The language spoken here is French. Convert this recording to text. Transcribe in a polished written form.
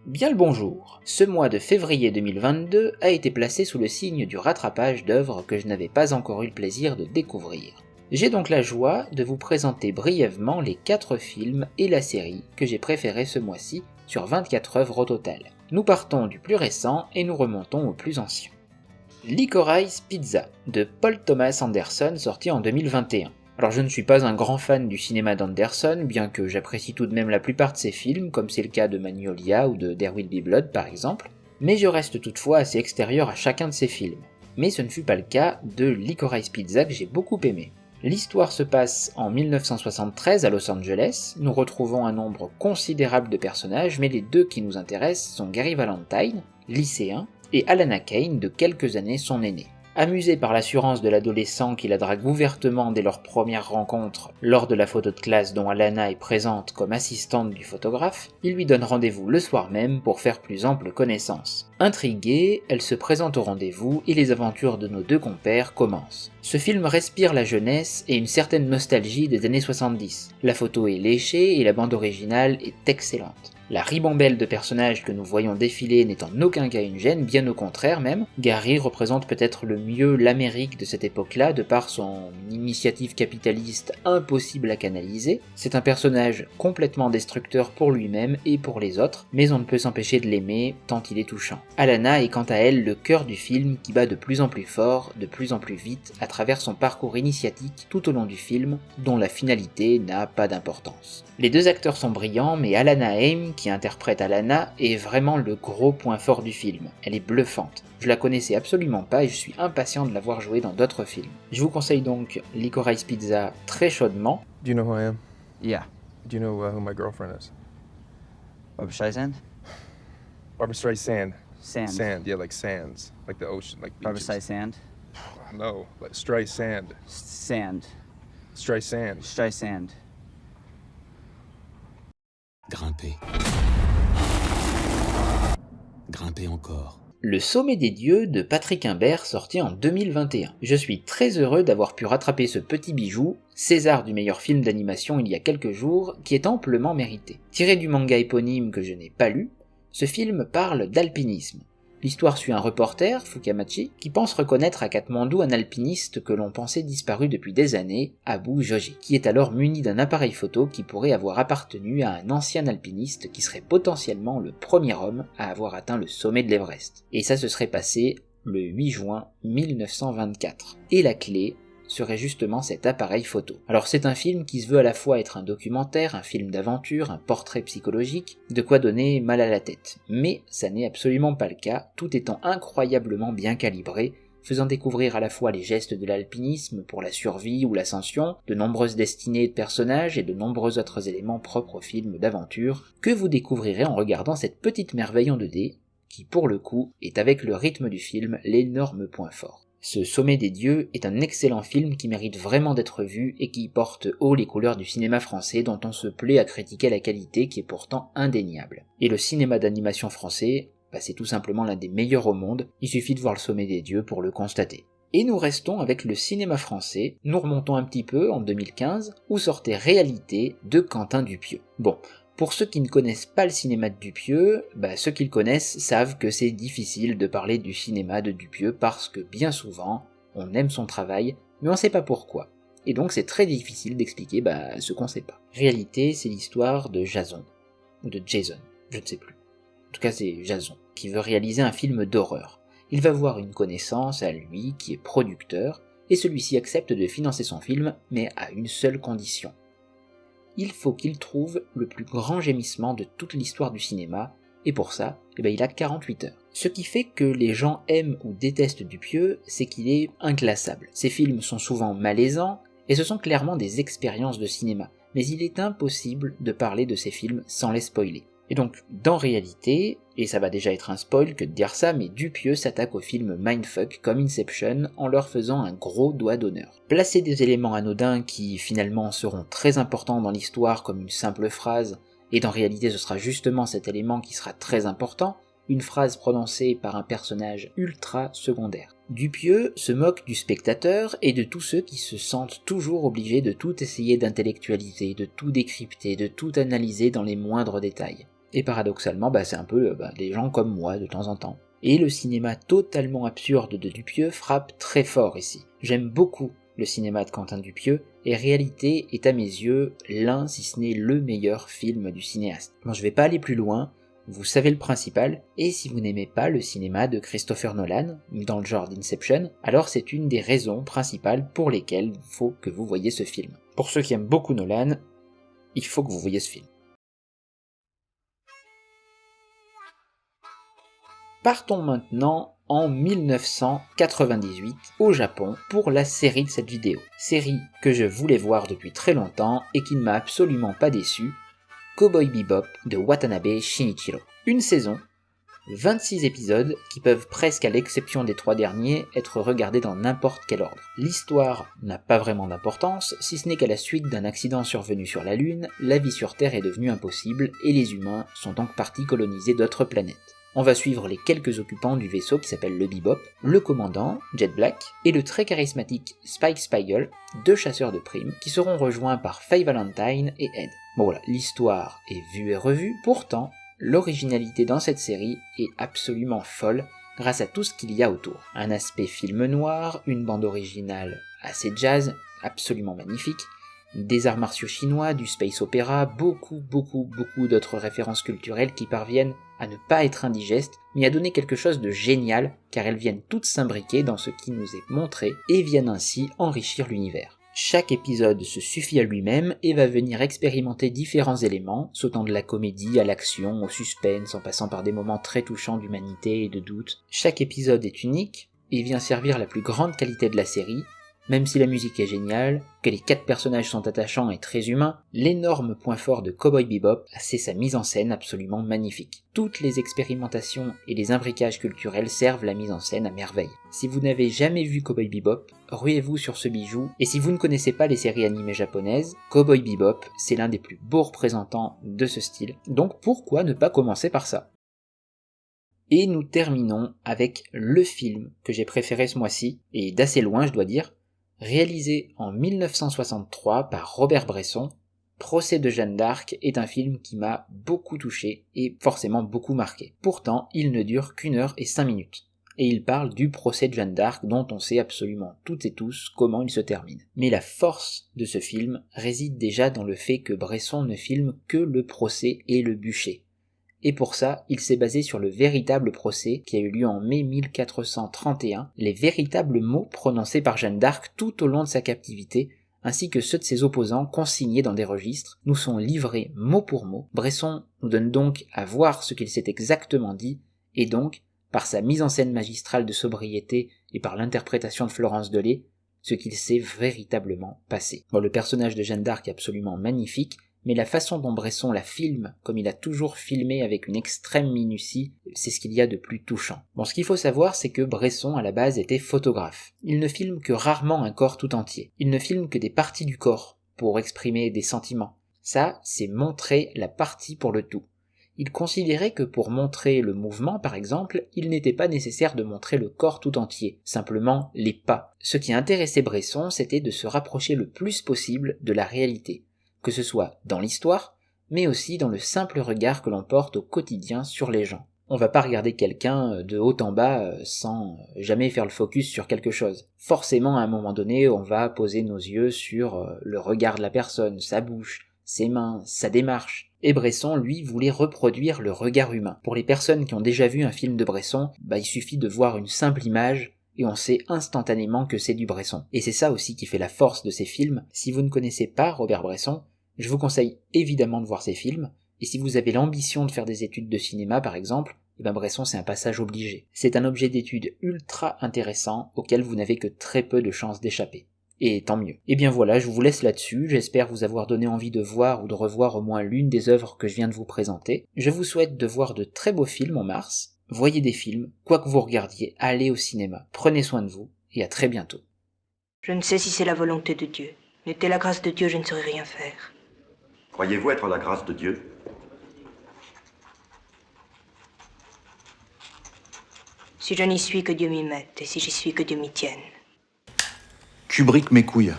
Bien le bonjour. Ce mois de février 2022 a été placé sous le signe du rattrapage d'œuvres que je n'avais pas encore eu le plaisir de découvrir. J'ai donc la joie de vous présenter brièvement les 4 films et la série que j'ai préférés ce mois-ci sur 24 œuvres au total. Nous partons du plus récent et nous remontons au plus ancien. Licorice Pizza de Paul Thomas Anderson, sorti en 2021. Alors je ne suis pas un grand fan du cinéma d'Anderson, bien que j'apprécie tout de même la plupart de ses films, comme c'est le cas de Magnolia ou de There Will Be Blood par exemple, mais je reste toutefois assez extérieur à chacun de ses films. Mais ce ne fut pas le cas de Licorice Pizza que j'ai beaucoup aimé. L'histoire se passe en 1973 à Los Angeles, nous retrouvons un nombre considérable de personnages, mais les deux qui nous intéressent sont Gary Valentine, lycéen, et Alana Kane, de quelques années son aîné. Amusé par l'assurance de l'adolescent qui la drague ouvertement dès leur première rencontre lors de la photo de classe dont Alana est présente comme assistante du photographe, il lui donne rendez-vous le soir même pour faire plus ample connaissance. Intriguée, elle se présente au rendez-vous et les aventures de nos deux compères commencent. Ce film respire la jeunesse et une certaine nostalgie des années 70. La photo est léchée et la bande originale est excellente. La ribambelle de personnages que nous voyons défiler n'est en aucun cas une gêne, bien au contraire même. Gary représente peut-être le mieux l'Amérique de cette époque-là, de par son initiative capitaliste impossible à canaliser. C'est un personnage complètement destructeur pour lui-même et pour les autres, mais on ne peut s'empêcher de l'aimer tant il est touchant. Alana est quant à elle le cœur du film qui bat de plus en plus fort, de plus en plus vite, à travers son parcours initiatique tout au long du film, dont la finalité n'a pas d'importance. Les deux acteurs sont brillants, mais Alana Haim, qui interprète Alana, est vraiment le gros point fort du film. Elle est bluffante. Je la connaissais absolument pas et je suis impatient de la voir jouer dans d'autres films. Je vous conseille donc Licorice Pizza très chaudement. Do you know who I am? Yeah. Do you know who my girlfriend is? Barbra Streisand? Barbra Streisand. Sand. Sand, yeah, like sands, like the ocean, like Barbra beaches. Streisand? No, like Streisand. Sand. Streisand. Streisand. Grimper. Grimper encore. Le Sommet des Dieux de Patrick Imbert, sorti en 2021. Je suis très heureux d'avoir pu rattraper ce petit bijou, César du meilleur film d'animation il y a quelques jours, qui est amplement mérité. Tiré du manga éponyme que je n'ai pas lu, ce film parle d'alpinisme. L'histoire suit un reporter, Fukamachi, qui pense reconnaître à Katmandou un alpiniste que l'on pensait disparu depuis des années, Abu Joji, qui est alors muni d'un appareil photo qui pourrait avoir appartenu à un ancien alpiniste qui serait potentiellement le premier homme à avoir atteint le sommet de l'Everest. Et ça se serait passé le 8 juin 1924. Et la clé serait justement cet appareil photo. Alors c'est un film qui se veut à la fois être un documentaire, un film d'aventure, un portrait psychologique, de quoi donner mal à la tête. Mais ça n'est absolument pas le cas, tout étant incroyablement bien calibré, faisant découvrir à la fois les gestes de l'alpinisme pour la survie ou l'ascension, de nombreuses destinées de personnages et de nombreux autres éléments propres au film d'aventure, que vous découvrirez en regardant cette petite merveille en 2D, qui pour le coup est avec le rythme du film l'énorme point fort. Ce Sommet des Dieux est un excellent film qui mérite vraiment d'être vu et qui porte haut les couleurs du cinéma français dont on se plaît à critiquer la qualité qui est pourtant indéniable. Et le cinéma d'animation français, c'est tout simplement l'un des meilleurs au monde, il suffit de voir le Sommet des Dieux pour le constater. Et nous restons avec le cinéma français, nous remontons un petit peu en 2015, où sortait Réalité de Quentin Dupieux. Bon, pour ceux qui ne connaissent pas le cinéma de Dupieux, ceux qui le connaissent savent que c'est difficile de parler du cinéma de Dupieux parce que bien souvent, on aime son travail, mais on sait pas pourquoi. Et donc c'est très difficile d'expliquer ce qu'on sait pas. Réalité, c'est l'histoire de Jason, ou de Jason, je ne sais plus. En tout cas c'est Jason, qui veut réaliser un film d'horreur. Il va voir une connaissance à lui qui est producteur, et celui-ci accepte de financer son film, mais à une seule condition. Il faut qu'il trouve le plus grand gémissement de toute l'histoire du cinéma, et pour ça, il a 48 heures. Ce qui fait que les gens aiment ou détestent Dupieux, c'est qu'il est inclassable. Ses films sont souvent malaisants, et ce sont clairement des expériences de cinéma, mais il est impossible de parler de ces films sans les spoiler. Et donc, dans Réalité, et ça va déjà être un spoil que de dire ça, mais Dupieux s'attaque au film Mindfuck comme Inception en leur faisant un gros doigt d'honneur. Placer des éléments anodins qui finalement seront très importants dans l'histoire comme une simple phrase, et dans Réalité ce sera justement cet élément qui sera très important, une phrase prononcée par un personnage ultra secondaire. Dupieux se moque du spectateur et de tous ceux qui se sentent toujours obligés de tout essayer d'intellectualiser, de tout décrypter, de tout analyser dans les moindres détails. et paradoxalement, c'est un peu des gens comme moi de temps en temps. Et le cinéma totalement absurde de Dupieux frappe très fort ici. J'aime beaucoup le cinéma de Quentin Dupieux, et Réalité est à mes yeux l'un, si ce n'est le meilleur film du cinéaste. Bon, je vais pas aller plus loin, vous savez le principal, et si vous n'aimez pas le cinéma de Christopher Nolan, dans le genre d'Inception, alors c'est une des raisons principales pour lesquelles il faut que vous voyiez ce film. Pour ceux qui aiment beaucoup Nolan, il faut que vous voyiez ce film. Partons maintenant en 1998 au Japon pour la série de cette vidéo. Série que je voulais voir depuis très longtemps et qui ne m'a absolument pas déçu, Cowboy Bebop de Watanabe Shinichiro. Une saison, 26 épisodes qui peuvent presque à l'exception des 3 derniers être regardés dans n'importe quel ordre. L'histoire n'a pas vraiment d'importance, si ce n'est qu'à la suite d'un accident survenu sur la Lune, la vie sur Terre est devenue impossible et les humains sont donc partis coloniser d'autres planètes. On va suivre les quelques occupants du vaisseau qui s'appelle le Bebop, le commandant, Jet Black, et le très charismatique Spike Spiegel, 2 chasseurs de primes, qui seront rejoints par Faye Valentine et Ed. Bon voilà, l'histoire est vue et revue, pourtant, l'originalité dans cette série est absolument folle grâce à tout ce qu'il y a autour. Un aspect film noir, une bande originale assez jazz, absolument magnifique, des arts martiaux chinois, du space opéra, beaucoup d'autres références culturelles qui parviennent à ne pas être indigestes, mais à donner quelque chose de génial, car elles viennent toutes s'imbriquer dans ce qui nous est montré et viennent ainsi enrichir l'univers. Chaque épisode se suffit à lui-même et va venir expérimenter différents éléments, sautant de la comédie à l'action, au suspense, en passant par des moments très touchants d'humanité et de doute. Chaque épisode est unique et vient servir la plus grande qualité de la série. Même si la musique est géniale, que les 4 personnages sont attachants et très humains, l'énorme point fort de Cowboy Bebop, c'est sa mise en scène absolument magnifique. Toutes les expérimentations et les imbricages culturels servent la mise en scène à merveille. Si vous n'avez jamais vu Cowboy Bebop, ruez-vous sur ce bijou, et si vous ne connaissez pas les séries animées japonaises, Cowboy Bebop, c'est l'un des plus beaux représentants de ce style, donc pourquoi ne pas commencer par ça ? Et nous terminons avec le film que j'ai préféré ce mois-ci, et d'assez loin je dois dire, réalisé en 1963 par Robert Bresson, Procès de Jeanne d'Arc est un film qui m'a beaucoup touché et forcément beaucoup marqué. Pourtant, il ne dure qu'1 heure et 5 minutes. Et il parle du procès de Jeanne d'Arc dont on sait absolument toutes et tous comment il se termine. Mais la force de ce film réside déjà dans le fait que Bresson ne filme que le procès et le bûcher. Et pour ça, il s'est basé sur le véritable procès qui a eu lieu en mai 1431, les véritables mots prononcés par Jeanne d'Arc tout au long de sa captivité, ainsi que ceux de ses opposants consignés dans des registres, nous sont livrés mot pour mot. Bresson nous donne donc à voir ce qu'il s'est exactement dit, et donc, par sa mise en scène magistrale de sobriété et par l'interprétation de Florence Delay, ce qu'il s'est véritablement passé. Bon, le personnage de Jeanne d'Arc est absolument magnifique, mais la façon dont Bresson la filme, comme il a toujours filmé avec une extrême minutie, c'est ce qu'il y a de plus touchant. Bon, ce qu'il faut savoir, c'est que Bresson, à la base, était photographe. Il ne filme que rarement un corps tout entier. Il ne filme que des parties du corps, pour exprimer des sentiments. Ça, c'est montrer la partie pour le tout. Il considérait que pour montrer le mouvement, par exemple, il n'était pas nécessaire de montrer le corps tout entier, simplement les pas. Ce qui intéressait Bresson, c'était de se rapprocher le plus possible de la réalité, que ce soit dans l'histoire, mais aussi dans le simple regard que l'on porte au quotidien sur les gens. On va pas regarder quelqu'un de haut en bas sans jamais faire le focus sur quelque chose. Forcément, à un moment donné, on va poser nos yeux sur le regard de la personne, sa bouche, ses mains, sa démarche. Et Bresson, lui, voulait reproduire le regard humain. Pour les personnes qui ont déjà vu un film de Bresson, il suffit de voir une simple image et on sait instantanément que c'est du Bresson. Et c'est ça aussi qui fait la force de ces films. Si vous ne connaissez pas Robert Bresson, je vous conseille évidemment de voir ces films, et si vous avez l'ambition de faire des études de cinéma par exemple, Bresson c'est un passage obligé. C'est un objet d'étude ultra intéressant auquel vous n'avez que très peu de chances d'échapper. Et tant mieux. Et bien voilà, je vous laisse là-dessus, j'espère vous avoir donné envie de voir ou de revoir au moins l'une des œuvres que je viens de vous présenter. Je vous souhaite de voir de très beaux films en mars. Voyez des films, quoi que vous regardiez, allez au cinéma, prenez soin de vous, et à très bientôt. Je ne sais si c'est la volonté de Dieu. N'était la grâce de Dieu, je ne saurais rien faire. Croyez-vous être la grâce de Dieu? Si je n'y suis, que Dieu m'y mette, et si j'y suis, que Dieu m'y tienne. Kubrick mes couilles.